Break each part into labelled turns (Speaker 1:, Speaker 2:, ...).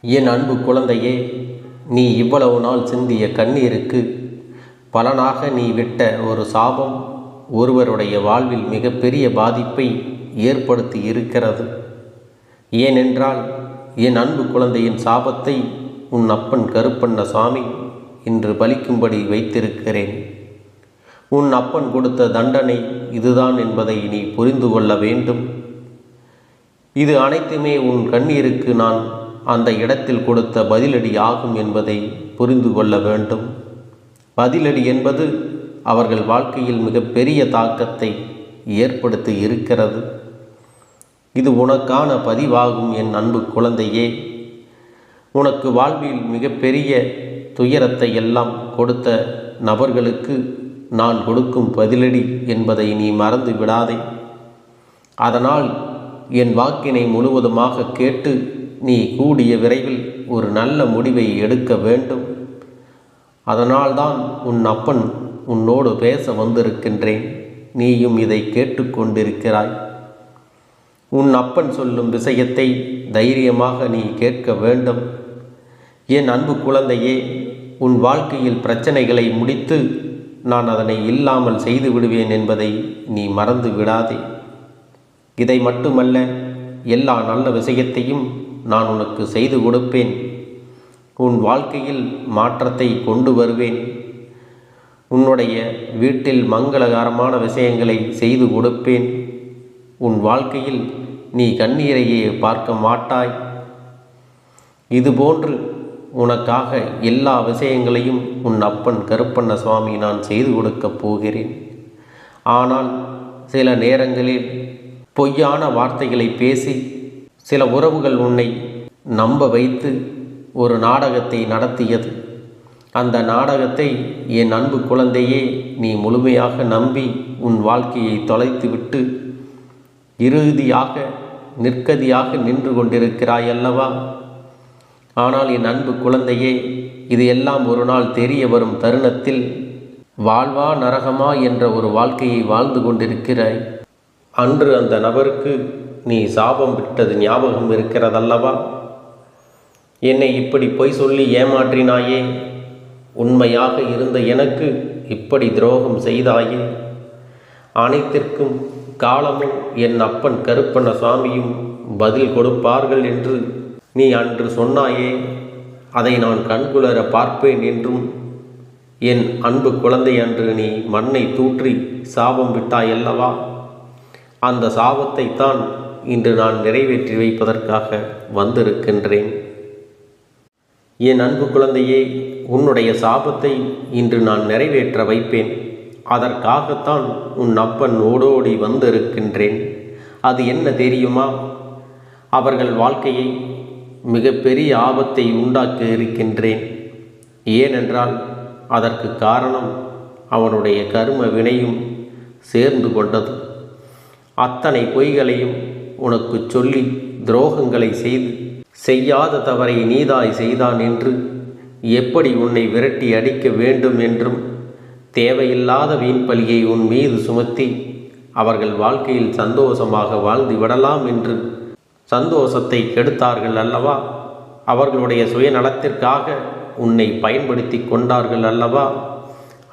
Speaker 1: என் அன்பு குழந்தையே, நீ இவ்வளவு நாள் சிந்திய கண்ணீருக்கு பலனாக நீ விட்ட ஒரு சாபம் ஒருவருடைய வாழ்வில் மிகப்பெரிய பாதிப்பை ஏற்படுத்தி இருக்கிறது. ஏனென்றால் என் அன்பு குழந்தையின் சாபத்தை உன் அப்பன் கருப்பண்ண சாமி இன்று பலிக்கும்படி வைத்திருக்கிறேன். உன் அப்பன் கொடுத்த தண்டனை இதுதான் என்பதை நீ புரிந்து கொள்ள வேண்டும். இது அனைத்துமே உன் கண்ணீருக்கு நான் அந்த இடத்தில் கொடுத்த பதிலடி ஆகும் என்பதை புரிந்து கொள்ள வேண்டும். பதிலடி என்பது அவர்கள் வாழ்க்கையில் மிகப்பெரிய தாக்கத்தை ஏற்படுத்தி இருக்கிறது. இது உனக்கான பதிவாகும் என் அன்பு குழந்தையே. உனக்கு வாழ்வில் மிகப்பெரிய துயரத்தை எல்லாம் கொடுத்த நபர்களுக்கு நான் கொடுக்கும் பதிலடி என்பதை நீ மறந்து விடாதே. அதனால் என் வாக்கினை முழுவதுமாக கேட்டு நீ கூடிய விரைவில் ஒரு நல்ல முடிவை எடுக்க வேண்டும். அதனால்தான் உன் அப்பன் உன்னோடு பேச வந்திருக்கின்றேன். நீயும் இதை கேட்டுக்கொண்டிருக்கிறாய். உன் அப்பன் சொல்லும் விஷயத்தை தைரியமாக நீ கேட்க வேண்டும். என் அன்பு குழந்தையே, உன் வாழ்க்கையில் பிரச்சனைகளை முடித்து நான் அதனை இல்லாமல் செய்து விடுவேன் என்பதை நீ மறந்து விடாதே. இதை மட்டுமல்ல, எல்லா நல்ல விஷயத்தையும் நான் உனக்கு செய்து கொடுப்பேன். உன் வாழ்க்கையில் மாற்றத்தை கொண்டு வருவேன். உன்னுடைய வீட்டில் மங்களகரமான விஷயங்களை செய்து கொடுப்பேன். உன் வாழ்க்கையில் நீ கண்ணீரையே பார்க்க மாட்டாய். இதுபோன்று உனக்காக எல்லா விஷயங்களையும் உன் அப்பன் கருப்பண்ண சுவாமி நான் செய்து கொடுக்கப் போகிறேன். ஆனால் சில நேரங்களில் பொய்யான வார்த்தைகளை பேசி சில உறவுகள் உன்னை நம்ப வைத்து ஒரு நாடகத்தை நடத்தியது. அந்த நாடகத்தை என் அன்பு குழந்தையே நீ முழுமையாக நம்பி உன் வாழ்க்கையை தொலைத்துவிட்டு இறுதியாக நிற்கதியாக நின்று கொண்டிருக்கிறாய் அல்லவா? ஆனால் என் அன்பு குழந்தையே, இது எல்லாம் ஒரு நாள் தெரிய வரும் தருணத்தில் வாழ்வா நரகமா என்ற ஒரு வாழ்க்கையை வாழ்ந்து கொண்டிருக்கிறாய். அன்று அந்த நபருக்கு நீ சாபம் விட்டது ஞாபகம் இருக்கிறதல்லவா? என்னை இப்படி பொய் சொல்லி ஏமாற்றினாயே, உண்மையாக இருந்த எனக்கு இப்படி துரோகம் செய்தாயே, அனைத்திற்கும் காலமும் என் அப்பன் கருப்பண்ண சுவாமியும் பதில் கொடுப்பார்கள் என்று நீ அன்று சொன்னாயே, அதை நான் கண்குளர பார்ப்பேன் என்றும் என் அன்பு குழந்தை அன்று நீ மண்ணை தூற்றி சாபம் விட்டாயல்லவா? அந்த சாபத்தை தான் இன்று நான் நிறைவேற்றி வைப்பதற்காக வந்திருக்கின்றேன். என் அன்பு குழந்தையே, உன்னுடைய சாபத்தை இன்று நான் நிறைவேற்ற வைப்பேன். அதற்காகத்தான் உன் அப்பன் ஓடோடி வந்திருக்கின்றேன். அது என்ன தெரியுமா? அவர்கள் வாழ்க்கையை மிகப்பெரிய ஆபத்தை உண்டாக்க இருக்கின்றேன். ஏனென்றால் அதற்கு காரணம் அவனுடைய கர்ம வினையும் சேர்ந்து கொண்டது. அத்தனை பொய்களையும் உனக்கு சொல்லி துரோகங்களை செய்து செய்யாத தவறை நீதாய் செய்தான் என்று எப்படி உன்னை விரட்டி அடிக்க வேண்டும் என்றும் தேவையில்லாத வீண்பலியை உன் மீது சுமத்தி அவர்கள் வாழ்க்கையில் சந்தோஷமாக வாழ்ந்து விடலாம் என்று சந்தோஷத்தை கெடுத்தார்கள் அல்லவா? அவர்களுடைய சுயநலத்திற்காக உன்னை பயன்படுத்தி கொண்டார்கள் அல்லவா?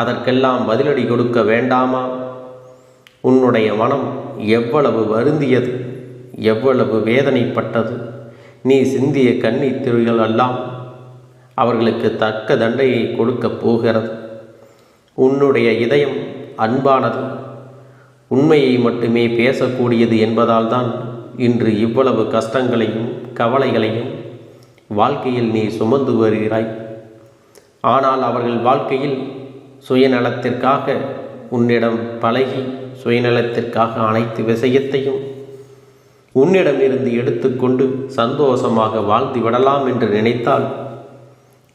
Speaker 1: அதற்கெல்லாம் பதிலடி கொடுக்க வேண்டாமா? உன்னுடைய மனம் எவ்வளவு வருந்தியது, எவ்வளவு வேதனைப்பட்டது. நீ சிந்திய கண்ணீர் துளிகள் எல்லாம் அவர்களுக்கு தக்க தண்டையை கொடுக்கப் போகிறது. உன்னுடைய இதயம் அன்பானது, உண்மையை மட்டுமே பேசக்கூடியது என்பதால் தான் இன்று இவ்வளவு கஷ்டங்களையும் கவலைகளையும் வாழ்க்கையில் நீ சுமந்து வருகிறாய். ஆனால் அவர்கள் வாழ்க்கையில் சுயநலத்திற்காக உன்னிடம் பழகி சுயநலத்திற்காக அனைத்து விஷயத்தையும் உன்னிடமிருந்து எடுத்துக்கொண்டு சந்தோஷமாக வாழ்ந்து விடலாம் என்று நினைத்தால்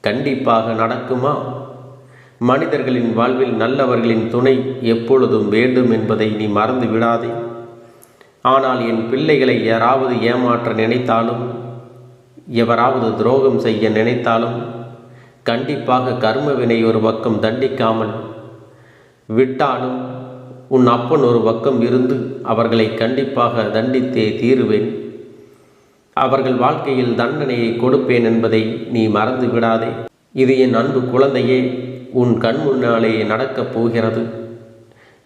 Speaker 1: கண்டிப்பாக நடக்குமா? மனிதர்களின் வாழ்வில் நல்லவர்களின் துணை எப்பொழுதும் வேண்டும் என்பதை நீ மறந்து விடாதே. ஆனால் என் பிள்ளைகளை யாராவது ஏமாற்ற நினைத்தாலும், எவராவது துரோகம் செய்ய நினைத்தாலும் கண்டிப்பாக கர்மவினை ஒரு பக்கம் தண்டிக்காமல் விட்டாலும் உன் அப்பன் ஒரு பக்கம் இருந்து அவர்களை கண்டிப்பாக தண்டித்தே தீருவேன். அவர்கள் வாழ்க்கையில் தண்டனையை கொடுப்பேன் என்பதை நீ மறந்து விடாதே. இது என் அன்பு குழந்தையே, உன் கண் முன்னாலே நடக்கப் போகிறது.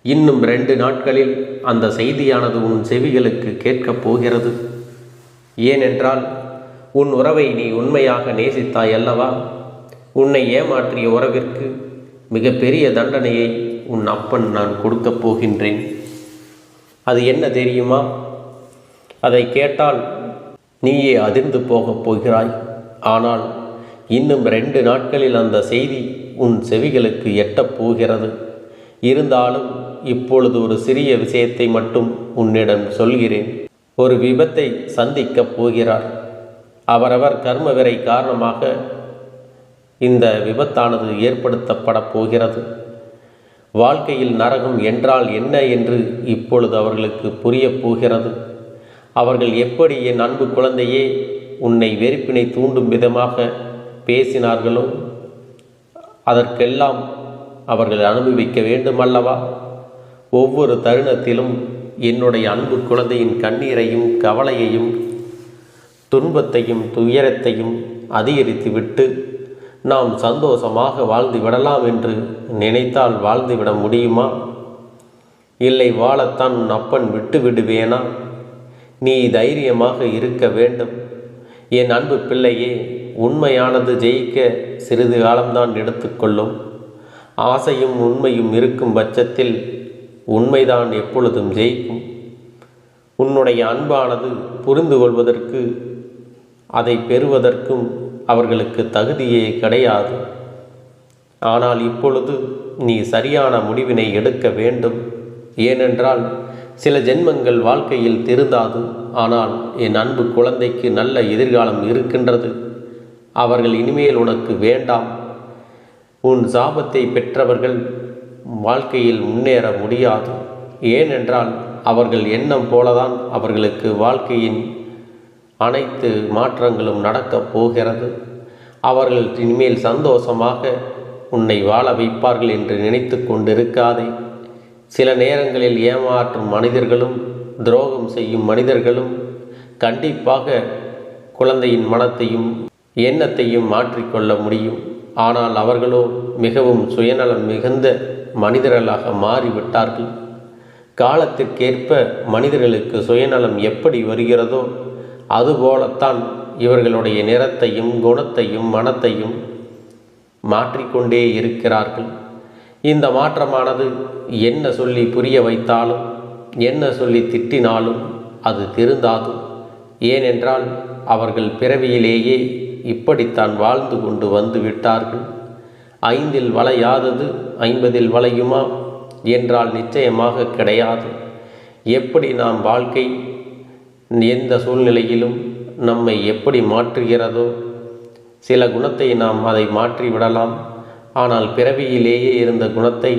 Speaker 1: இன்னும் 2 நாட்களில் அந்த செய்தியானது உன் செவிகளுக்கு கேட்கப் போகிறது. ஏனென்றால் உன் உறவை நீ உண்மையாக நேசித்தாய் அல்லவா? உன்னை ஏமாற்றிய உறவிற்கு மிகப்பெரிய தண்டனையை உன் அப்பன் நான் கொடுக்கப் போகின்றேன். அது என்ன தெரியுமா? அதை கேட்டால் நீயே அதிர்ந்து போகப் போகிறாய். ஆனால் இன்னும் 2 நாட்களில் அந்த செய்தி உன் செவிகளுக்கு எட்டப் போகிறது. இருந்தாலும் இப்பொழுது ஒரு சிறிய விஷயத்தை மட்டும் உன்னிடம் சொல்கிறேன். ஒரு விபத்தை சந்திக்கப் போகிறார். அவரவர் கர்மவிரை காரணமாக இந்த விபத்தானது ஏற்படுத்தப்பட போகிறது. வாழ்க்கையில் நரகம் என்றால் என்ன என்று இப்பொழுது அவர்களுக்கு புரியப் போகிறது. அவர்கள் எப்படி என் அன்பு குழந்தையே உன்னை வெறுப்பினை தூண்டும் விதமாக பேசினார்களோ அதற்கெல்லாம் அவர்கள் அனுபவிக்க வேண்டுமல்லவா? ஒவ்வொரு தருணத்திலும் என்னுடைய அன்பு குழந்தையின் கண்ணீரையும் கவலையையும் துன்பத்தையும் துயரத்தையும் அதிகரித்துவிட்டு நாம் சந்தோஷமாக வாழ்ந்து விடலாம் என்று நினைத்தால் வாழ்ந்துவிட முடியுமா? இல்லை, வாழத்தான் உன் அப்பன் விட்டு விடுவேனா? நீ தைரியமாக இருக்க வேண்டும். என் அன்பு பிள்ளையே, உண்மையானது ஜெயிக்க சிறிது காலம்தான் எடுத்துக்கொள்ளும். ஆசையும் உண்மையும் இருக்கும் பட்சத்தில் உண்மைதான் எப்பொழுதும் ஜெயிக்கும். உன்னுடைய அன்பானது புரிந்து கொள்வதற்கு அதை பெறுவதற்கும் அவர்களுக்கு தகுதியே கிடையாது. ஆனால் இப்பொழுது நீ சரியான முடிவினை எடுக்க வேண்டும். ஏனென்றால் சில ஜென்மங்கள் வாழ்க்கையில் திருந்தாது. ஆனால் என் அன்பு குழந்தைக்கு நல்ல எதிர்காலம் இருக்கின்றது. அவர்கள் இனிமேல் உனக்கு வேண்டாம். உன் சாபத்தை பெற்றவர்கள் வாழ்க்கையில் முன்னேற முடியாது. ஏனென்றால் அவர்கள் எண்ணம் போலதான் அவர்களுக்கு வாழ்க்கையின் அனைத்து மாற்றங்களும் நடக்கப் போகிறது. அவர்கள் இனிமேல் சந்தோஷமாக உன்னை வாழ வைப்பார்கள் என்று நினைத்து கொண்டிருக்காதே. சில நேரங்களில் ஏமாற்றும் மனிதர்களும் துரோகம் செய்யும் மனிதர்களும் கண்டிப்பாக குழந்தையின் மனத்தையும் எண்ணத்தையும் மாற்றிக்கொள்ள முடியும். ஆனால் அவர்களோ மிகவும் சுயநலம் மிகுந்த மனிதர்களாக மாறிவிட்டார்கள். காலத்திற்கேற்ப மனிதர்களுக்கு சுயநலம் எப்படி வருகிறதோ அதுபோலத்தான் இவர்களுடைய நிறத்தையும் குணத்தையும் மனத்தையும் மாற்றிக்கொண்டே இருக்கிறார்கள். இந்த மாற்றமானது என்ன சொல்லி புரிய வைத்தாலும் என்ன சொல்லி திட்டினாலும் அது திருந்தாது. ஏனென்றால் அவர்கள் பிறவியிலேயே இப்படித்தான் வாழ்ந்து கொண்டு வந்து விட்டார்கள். 5இல் வளையாதது 50இல் வளையுமா என்றால் நிச்சயமாக கிடையாது. எப்படி நாம் வாழ்க்கை எந்த சூழ்நிலையிலும் நம்மை எப்படி மாற்றுகிறதோ சில குணத்தை நாம் அதை மாற்றிவிடலாம். ஆனால் பிறவியிலேயே இருந்த குணத்தை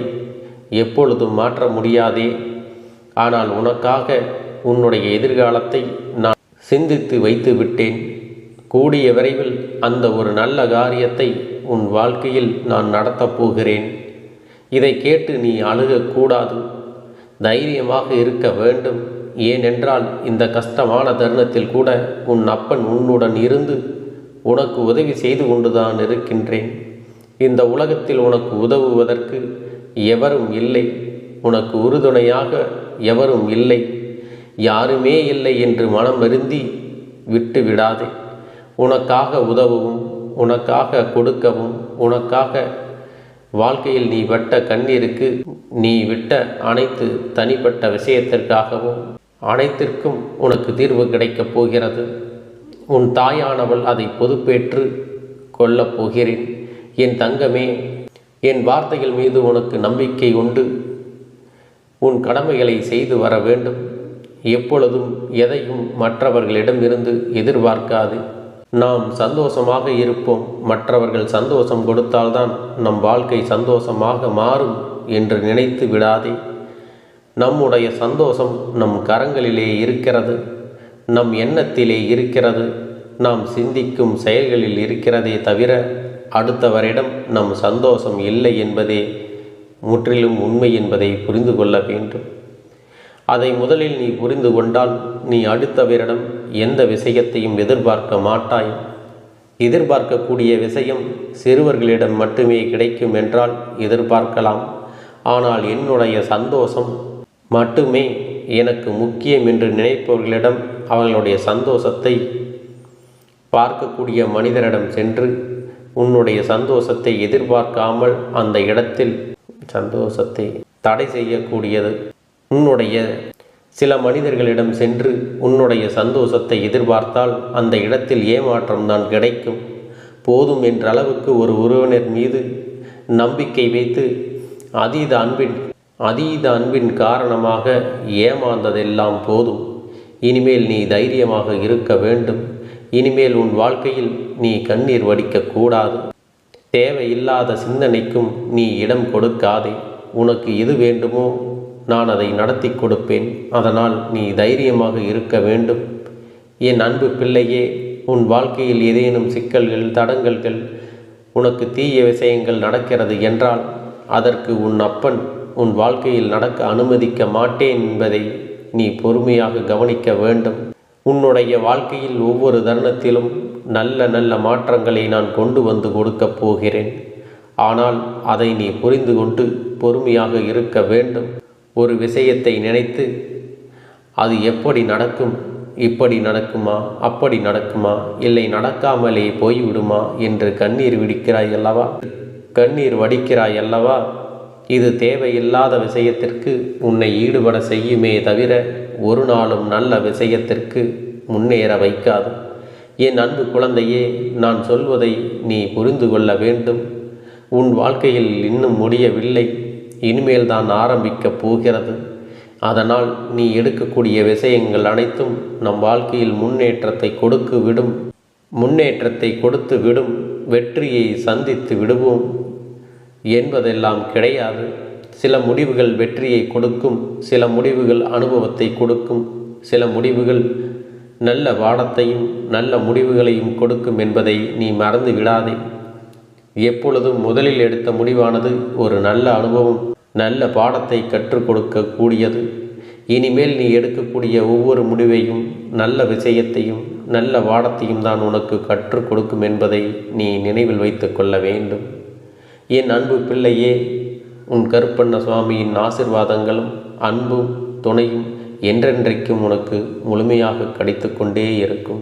Speaker 1: எப்பொழுதும் மாற்ற முடியாதே. ஆனால் உனக்காக உன்னுடைய எதிர்காலத்தை நான் சிந்தித்து வைத்து விட்டேன். கூடிய விரைவில் அந்த ஒரு நல்ல காரியத்தை உன் வாழ்க்கையில் நான் நடத்தப் போகிறேன். இதை கேட்டு நீ அழுகக்கூடாது, தைரியமாக இருக்க வேண்டும். ஏனென்றால் இந்த கஷ்டமான தருணத்தில் கூட உன் அப்பன் உன்னுடன் இருந்து உனக்கு உதவி செய்து கொண்டுதான் இருக்கின்றேன். இந்த உலகத்தில் உனக்கு உதவுவதற்கு எவரும் இல்லை. உனக்கு உறுதுணையாக எவரும் இல்லை. யாருமே இல்லை என்று மனம் வருந்தி விட்டு விடாதே. உனக்காக உதவவும் உனக்காக கொடுக்கவும் உனக்காக வாழ்க்கையில் நீ விட்ட கண்ணீருக்கு நீ விட்ட அனைத்து தனிப்பட்ட விஷயத்திற்காகவும் அனைத்திற்கும் உனக்கு தீர்வு கிடைக்கப் போகிறது. உன் தாயானவள் அதை பொறுப்பேற்று கொள்ளப் போகிறேன். என் தங்கமே, என் வார்த்தைகள் மீது உனக்கு நம்பிக்கை உண்டு. உன் கடமைகளை செய்து வர வேண்டும். எப்பொழுதும் எதையும் மற்றவர்களிடமிருந்து எதிர்பார்க்காது. நாம் சந்தோஷமாக இருப்போம். மற்றவர்கள் சந்தோஷம் கொடுத்தால்தான் நம் வாழ்க்கை சந்தோஷமாக மாறும் என்று நினைத்து விடாதே. நம்முடைய சந்தோஷம் நம் கரங்களிலே இருக்கிறது, நம் எண்ணத்திலே இருக்கிறது, நாம் சிந்திக்கும் செயல்களில் இருக்கிறதே தவிர அடுத்தவரிடம் நம் சந்தோஷம் இல்லை என்பதே முற்றிலும் உண்மை என்பதை புரிந்து கொள்ள வேண்டும். அதை முதலில் நீ புரிந்து கொண்டால் நீ அடுத்தவரிடம் எந்த விஷயத்தையும் எதிர்பார்க்க மாட்டாய். எதிர்பார்க்கக்கூடிய விஷயம் சிறுவர்களிடம் மட்டுமே கிடைக்கும் என்றால் எதிர்பார்க்கலாம். ஆனால் என்னுடைய சந்தோஷம் மட்டுமே எனக்கு முக்கியம் என்று நினைப்பவர்களிடம் அவர்களுடைய சந்தோஷத்தை பார்க்கக்கூடிய மனிதரிடம் சென்று உன்னுடைய சந்தோஷத்தை எதிர்பார்க்காமல் அந்த இடத்தில் சந்தோஷத்தை தடை செய்யக்கூடியது. உன்னுடைய சில மனிதர்களிடம் சென்று உன்னுடைய சந்தோஷத்தை எதிர்பார்த்தால் அந்த இடத்தில் ஏமாற்றம் தான் கிடைக்கும். போதும் என்ற அளவுக்கு ஒரு உறவினர் மீது நம்பிக்கை வைத்து அதீத அன்பின் காரணமாக ஏமாந்ததெல்லாம் போதும். இனிமேல் நீ தைரியமாக இருக்க வேண்டும். இனிமேல் உன் வாழ்க்கையில் நீ கண்ணீர் வடிக்கக்கூடாது. தேவையில்லாத சிந்தனைக்கும் நீ இடம் கொடுக்காதே. உனக்கு எது வேண்டுமோ நான் அதை நடத்தி கொடுப்பேன். அதனால் நீ தைரியமாக இருக்க வேண்டும். என் அன்பு பிள்ளையே, உன் வாழ்க்கையில் ஏதேனும் சிக்கல்கள், தடங்கல்கள், உனக்கு தீய விஷயங்கள் நடக்கிறது என்றால் அதற்கு உன் அப்பன் உன் வாழ்க்கையில் நடக்க அனுமதிக்க மாட்டேன் என்பதை நீ பொறுமையாக கவனிக்க வேண்டும். உன்னுடைய வாழ்க்கையில் ஒவ்வொரு தருணத்திலும் நல்ல நல்ல மாற்றங்களை நான் கொண்டு வந்து கொடுக்கப் போகிறேன். ஆனால் அதை நீ புரிந்து கொண்டு பொறுமையாக இருக்க வேண்டும். ஒரு விஷயத்தை நினைத்து அது எப்படி நடக்கும், இப்படி நடக்குமா, அப்படி நடக்குமா, இல்லை நடக்காமலே போய்விடுமா என்று கண்ணீர் வடிக்கிறாய் அல்லவா? இது தேவையில்லாத விஷயத்திற்கு உன்னை ஈடுபட செய்யுமே தவிர ஒரு நாளும் நல்ல விஷயத்திற்கு முன்னேற வைக்காது. என் அன்பு குழந்தையே, நான் சொல்வதை நீ புரிந்து கொள்ள வேண்டும். உன் வாழ்க்கையில் இன்னும் முடியவில்லை, இனிமேல் தான் ஆரம்பிக்கப் போகிறது. அதனால் நீ எடுக்கக்கூடிய விஷயங்கள் அனைத்தும் நம் வாழ்க்கையில் முன்னேற்றத்தை கொடுத்து விடும். வெற்றியை சந்தித்து விடுவோம் என்பதெல்லாம் கிடையாது. சில முடிவுகள் வெற்றியை கொடுக்கும், சில முடிவுகள் அனுபவத்தை கொடுக்கும், சில முடிவுகள் நல்ல பாடத்தையும் நல்ல முடிவுகளையும் கொடுக்கும் என்பதை நீ மறந்து விடாதே. எப்பொழுதும் முதலில் எடுத்த முடிவானது ஒரு நல்ல அனுபவம், நல்ல பாடத்தை கற்றுக் கொடுக்கக்கூடியது. இனிமேல் நீ எடுக்கக்கூடிய ஒவ்வொரு முடிவையும் நல்ல விஷயத்தையும் நல்ல பாடத்தையும் தான் உனக்கு கற்றுக் கொடுக்கும் என்பதை நீ நினைவில் வைத்து கொள்ள வேண்டும். என் அன்பு பிள்ளையே, உன் கருப்பண்ண சுவாமியின் ஆசிர்வாதங்களும் அன்பும் துணையும் என்றென்றைக்கும் உனக்கு முழுமையாக கிடைத்து கொண்டே இருக்கும்.